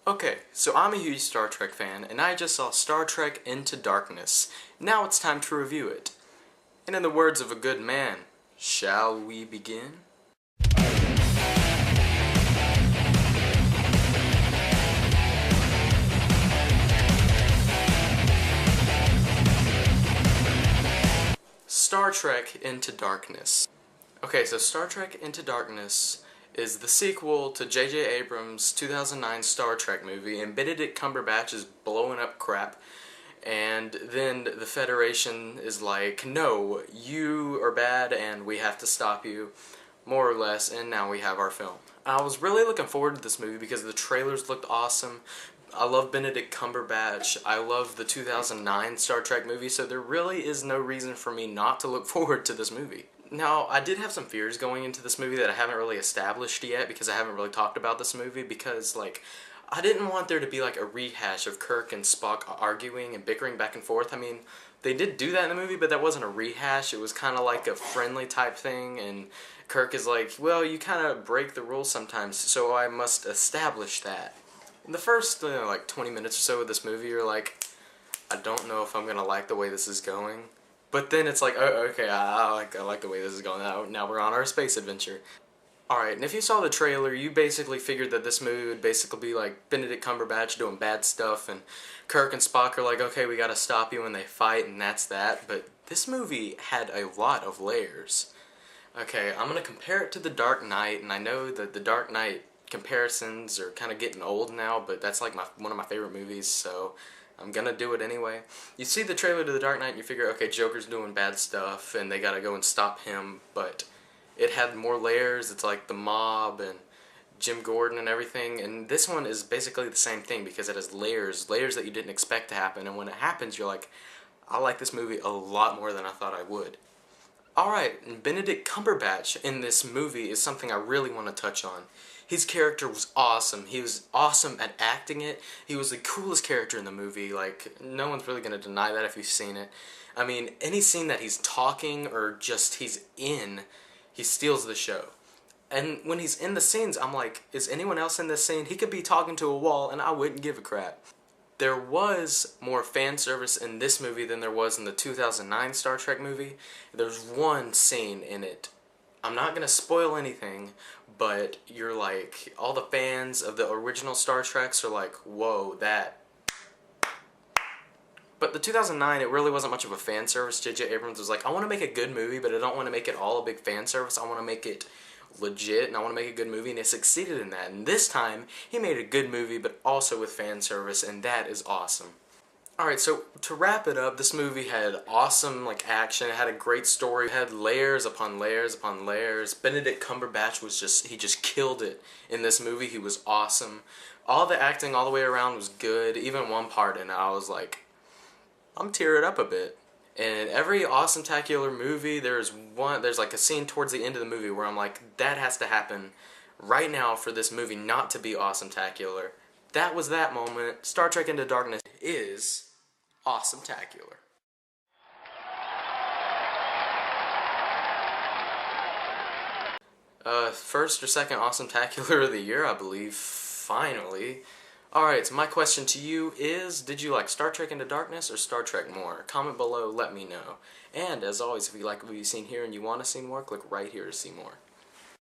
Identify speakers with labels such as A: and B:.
A: Okay, so I'm a huge Star Trek fan, and I just saw Star Trek Into Darkness. Now it's time to review it. And in the words of a good man, shall we begin? Star Trek Into Darkness. Okay, so Star Trek Into Darkness is the sequel to J.J. Abrams' 2009 Star Trek movie, and Benedict Cumberbatch is blowing up crap, and then the Federation is like, no, you are bad and we have to stop you, more or less, and now we have our film. I was really looking forward to this movie because the trailers looked awesome. I love Benedict Cumberbatch. I love the 2009 Star Trek movie, so there really is no reason for me not to look forward to this movie. Now, I did have some fears going into this movie that I haven't really established yet because I haven't really talked about this movie because, like, I didn't want there to be, like, a rehash of Kirk and Spock arguing and bickering back and forth. I mean, they did do that in the movie, but that wasn't a rehash. It was kind of like a friendly type thing, and Kirk is like, well, you kind of break the rules sometimes, so I must establish that. In the first, like, 20 minutes or so of this movie, you're like, I don't know if I'm going to like the way this is going. But then it's like, oh, okay, I like the way this is going. Now we're on our space adventure. Alright, and if you saw the trailer, you basically figured that this movie would basically be like Benedict Cumberbatch doing bad stuff, and Kirk and Spock are like, okay, we gotta stop you, and they fight, and that's that. But this movie had a lot of layers. Okay, I'm gonna compare it to The Dark Knight, and I know that The Dark Knight comparisons are kind of getting old now, but that's like one of my favorite movies, so I'm gonna do it anyway. You see the trailer to The Dark Knight and you figure, okay, Joker's doing bad stuff and they gotta go and stop him, but it had more layers. It's like the mob and Jim Gordon and everything, and this one is basically the same thing because it has layers that you didn't expect to happen, and when it happens you're like, I like this movie a lot more than I thought I would. Alright, and Benedict Cumberbatch in this movie is something I really want to touch on. His character was awesome. He was awesome at acting it. He was the coolest character in the movie. Like, no one's really going to deny that if you've seen it. I mean, any scene that he's talking or just he's in, he steals the show. And when he's in the scenes, I'm like, is anyone else in this scene? He could be talking to a wall and I wouldn't give a crap. There was more fan service in this movie than there was in the 2009 Star Trek movie. There's one scene in it. I'm not going to spoil anything, but you're like, all the fans of the original Star Treks are like, whoa, that. But the 2009, it really wasn't much of a fan service. J.J. Abrams was like, I want to make a good movie, but I don't want to make it all a big fan service. I want to make it legit, and I want to make a good movie, and it succeeded in that. And this time, he made a good movie, but also with fan service, and that is awesome. Alright, so to wrap it up, this movie had awesome, like, action. It had a great story. It had layers upon layers upon layers. Benedict Cumberbatch he just killed it in this movie. He was awesome. All the acting all the way around was good. Even one part in it, I was like, I'm tearing up a bit. And in every awesome-tacular movie, there's like a scene towards the end of the movie where I'm like, that has to happen right now for this movie not to be awesome-tacular. That was that moment. Star Trek Into Darkness is awesome-tacular. First or second awesome-tacular of the year, I believe, finally. Alright, so my question to you is, did you like Star Trek Into Darkness or Star Trek more? Comment below, let me know. And as always, if you like what you've seen here and you want to see more, click right here to see more.